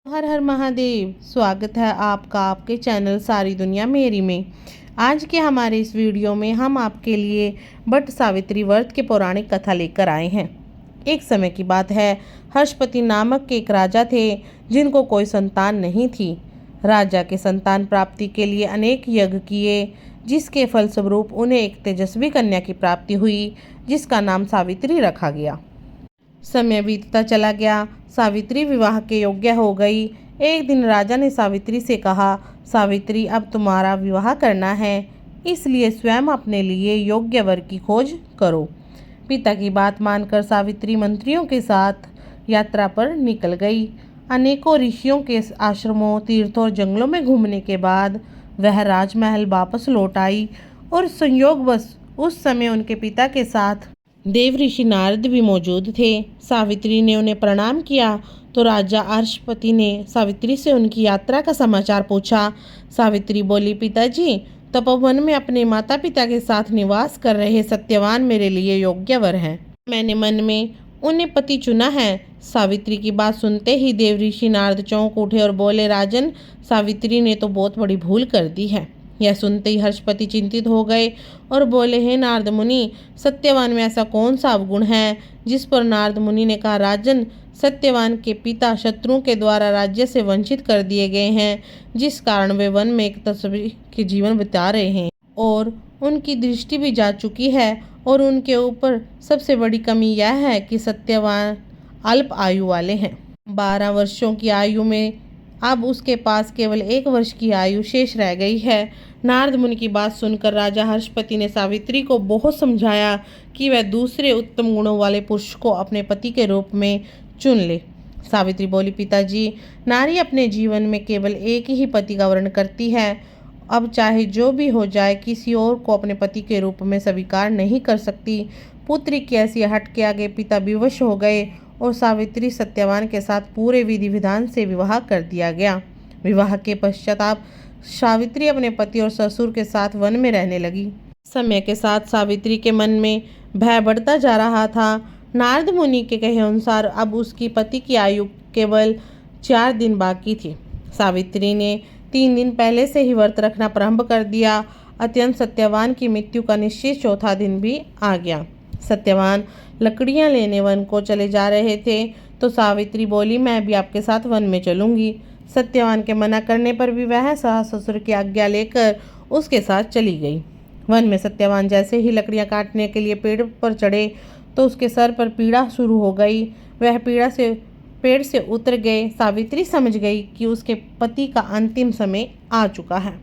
हर हर महादेव। स्वागत है आपका आपके चैनल सारी दुनिया मेरी में। आज के हमारे इस वीडियो में हम आपके लिए बट सावित्री व्रत के पौराणिक कथा लेकर आए हैं। एक समय की बात है, हर्षपति नामक के एक राजा थे जिनको कोई संतान नहीं थी। राजा के संतान प्राप्ति के लिए अनेक यज्ञ किए, जिसके फलस्वरूप उन्हें एक तेजस्वी कन्या की प्राप्ति हुई, जिसका नाम सावित्री रखा गया। समय बीतता चला गया, सावित्री विवाह के योग्य हो गई। एक दिन राजा ने सावित्री से कहा, सावित्री, अब तुम्हारा विवाह करना है, इसलिए स्वयं अपने लिए योग्य वर की खोज करो। पिता की बात मानकर सावित्री मंत्रियों के साथ यात्रा पर निकल गई। अनेकों ऋषियों के आश्रमों, तीर्थों और जंगलों में घूमने के बाद वह राजमहल वापस लौट आई और संयोगवश उस समय उनके पिता के साथ देव ऋषि नारद भी मौजूद थे। सावित्री ने उन्हें प्रणाम किया तो राजा हर्षपति ने सावित्री से उनकी यात्रा का समाचार पूछा। सावित्री बोली, पिताजी, तपोवन में अपने माता पिता के साथ निवास कर रहे सत्यवान मेरे लिए योग्य वर हैं। मैंने मन में उन्हें पति चुना है। सावित्री की बात सुनते ही देव ऋषि नारद चौंक उठे और बोले, राजन, सावित्री ने तो बहुत बड़ी भूल कर दी है। यह सुनते ही हर्षपति चिंतित हो गए और बोले, हे नारद मुनि, सत्यवान में ऐसा कौन सा अवगुण है? जिस पर नारद मुनि ने कहा, राजन, सत्यवान के पिता शत्रुओं के द्वारा राज्य से वंचित कर दिए गए हैं, जिस कारण वे वन में एक तपस्वी के जीवन बिता रहे हैं और उनकी दृष्टि भी जा चुकी है। और उनके ऊपर सबसे बड़ी कमी यह है कि सत्यवान अल्प आयु वाले हैं। 12 वर्षों की आयु में अब उसके पास केवल 1 वर्ष की आयु शेष रह गई है। नारद मुनि की बात सुनकर राजा हर्षपति ने सावित्री को बहुत समझाया कि वह दूसरे उत्तम गुणों वाले पुरुष को अपने पति के रूप में चुन ले। सावित्री बोली, पिताजी, नारी अपने जीवन में केवल एक ही पति का वर्ण करती है। अब चाहे जो भी हो जाए, किसी और को अपने पति के रूप में स्वीकार नहीं कर सकती। पुत्री की ऐसी हट के आगे पिता विवश हो गए और सावित्री सत्यवान के साथ पूरे विधि विधान से विवाह कर दिया गया। विवाह के पश्चाताप सावित्री अपने पति और ससुर के साथ वन में रहने लगी। समय के साथ सावित्री के मन में भय बढ़ता जा रहा था। नारद मुनि के कहे अनुसार अब उसकी पति की आयु केवल 4 दिन बाकी थी। सावित्री ने 3 दिन पहले से ही व्रत रखना प्रारंभ कर दिया। अत्यंत सत्यवान की मृत्यु का निश्चित चौथा दिन भी आ गया। सत्यवान लकड़ियां लेने वन को चले जा रहे थे तो सावित्री बोली, मैं भी आपके साथ वन में चलूंगी। सत्यवान के मना करने पर भी वह सास ससुर की आज्ञा लेकर उसके साथ चली गई। वन में सत्यवान जैसे ही लकड़ियां काटने के लिए पेड़ पर चढ़े तो उसके सर पर पीड़ा शुरू हो गई। वह पीड़ा से पेड़ से उतर गए। सावित्री समझ गई कि उसके पति का अंतिम समय आ चुका है।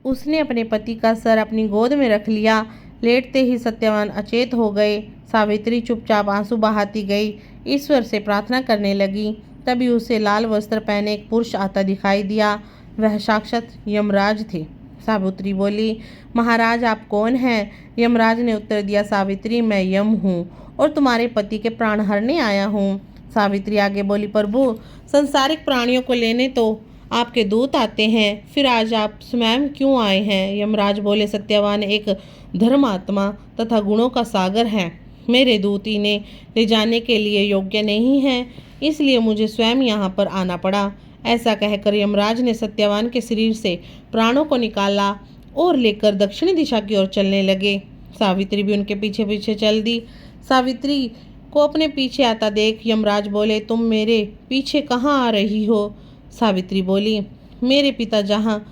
उसने अपने पति का सर अपनी गोद में रख लिया। लेटते ही सत्यवान अचेत हो गए। सावित्री चुपचाप आंसू बहाती गई, ईश्वर से प्रार्थना करने लगी। तभी उसे लाल वस्त्र पहने एक पुरुष आता दिखाई दिया। वह साक्षात यमराज थे। सावित्री बोली, महाराज, आप कौन हैं? यमराज ने उत्तर दिया, सावित्री, मैं यम हूँ और तुम्हारे पति के प्राण हरने आया हूँ। सावित्री आगे बोली, प्रभु, संसारिक प्राणियों को लेने तो आपके दूत आते हैं, फिर आज आप स्वयं क्यों आए हैं? यमराज बोले, सत्यवान एक धर्मात्मा तथा गुणों का सागर है। मेरे दूत इन्हें ले जाने के लिए योग्य नहीं हैं, इसलिए मुझे स्वयं यहाँ पर आना पड़ा। ऐसा कहकर यमराज ने सत्यवान के शरीर से प्राणों को निकाला और लेकर दक्षिणी दिशा की ओर चलने लगे। सावित्री भी उनके पीछे पीछे चल दी। सावित्री को अपने पीछे आता देख यमराज बोले, तुम मेरे पीछे कहाँ आ रही हो? सावित्री बोली, मेरे पिता जहाँ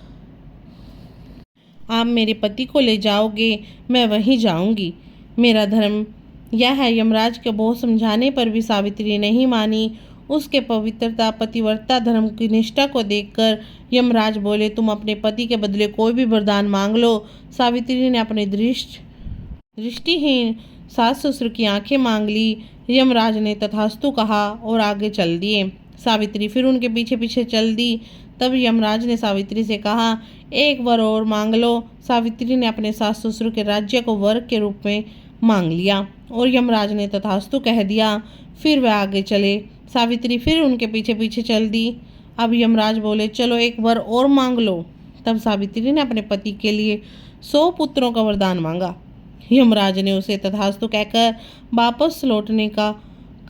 आप मेरे पति को ले जाओगे, मैं वहीं जाऊंगी। मेरा धर्म यह है। यमराज के बहुत समझाने पर भी सावित्री नहीं मानी। उसके पवित्रता, पतिव्रता, धर्म की निष्ठा को देखकर यमराज बोले, तुम अपने पति के बदले कोई भी वरदान मांग लो। सावित्री ने अपनी दृष्टिहीन सास ससुर की आंखें मांग ली। यमराज ने तथास्तु कहा और आगे चल दिए। सावित्री फिर उनके पीछे पीछे चल दी। तब यमराज ने सावित्री से कहा, एक वर और मांग लो। सावित्री ने अपने सास ससुर के राज्य को वर के रूप में मांग लिया और यमराज ने तथास्तु कह दिया। फिर वह आगे चले। सावित्री फिर उनके पीछे पीछे चल दी। अब यमराज बोले, चलो एक वर और मांग लो। तब सावित्री ने अपने पति के लिए 100 पुत्रों का वरदान मांगा। यमराज ने उसे तथास्तु कहकर वापस लौटने का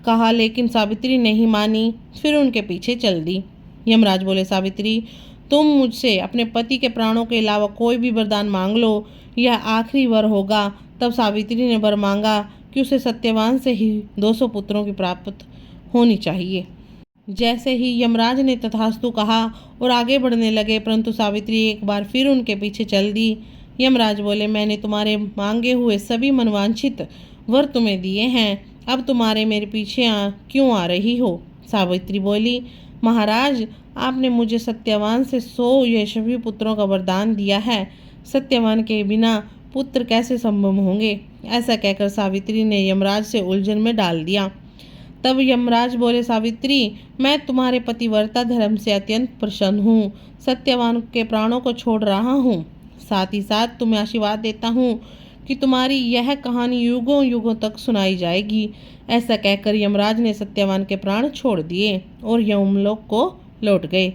कहा, लेकिन सावित्री नहीं मानी। फिर उनके पीछे चल दी। यमराज बोले, सावित्री तुम मुझसे अपने पति के प्राणों के अलावा कोई भी वरदान मांग लो, यह आखिरी वर होगा। तब सावित्री ने वर मांगा कि उसे सत्यवान से ही 200 पुत्रों की प्राप्त होनी चाहिए। जैसे ही यमराज ने तथास्तु कहा और आगे बढ़ने लगे, परंतु सावित्री एक बार फिर उनके पीछे चल दी। यमराज बोले, मैंने तुम्हारे मांगे हुए सभी मनवांछित वर तुम्हें दिए हैं, अब तुम्हारे मेरे पीछे क्यों आ रही हो? सावित्री बोली, महाराज आपने मुझे सत्यवान से 100 यशस्वी पुत्रों का वरदान दिया है, सत्यवान के बिना पुत्र कैसे संभव होंगे? ऐसा कहकर सावित्री ने यमराज से उलझन में डाल दिया। तब यमराज बोले, सावित्री मैं तुम्हारे पतिव्रता धर्म से अत्यंत प्रसन्न हूँ, सत्यवान के प्राणों को छोड़ रहा हूँ, साथ ही साथ तुम्हें आशीर्वाद देता हूँ कि तुम्हारी यह कहानी युगों युगों तक सुनाई जाएगी। ऐसा कहकर यमराज ने सत्यवान के प्राण छोड़ दिए और यमलोक को लौट गए।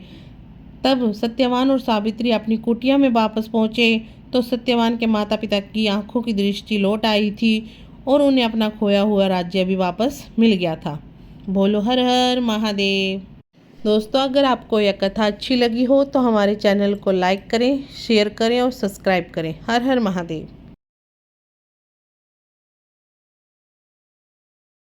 तब सत्यवान और सावित्री अपनी कुटिया में वापस पहुँचे तो सत्यवान के माता पिता की आंखों की दृष्टि लौट आई थी और उन्हें अपना खोया हुआ राज्य भी वापस मिल गया था। बोलो हर हर महादेव। दोस्तों, अगर आपको यह कथा अच्छी लगी हो तो हमारे चैनल को लाइक करें, शेयर करें और सब्सक्राइब करें। हर हर महादेव।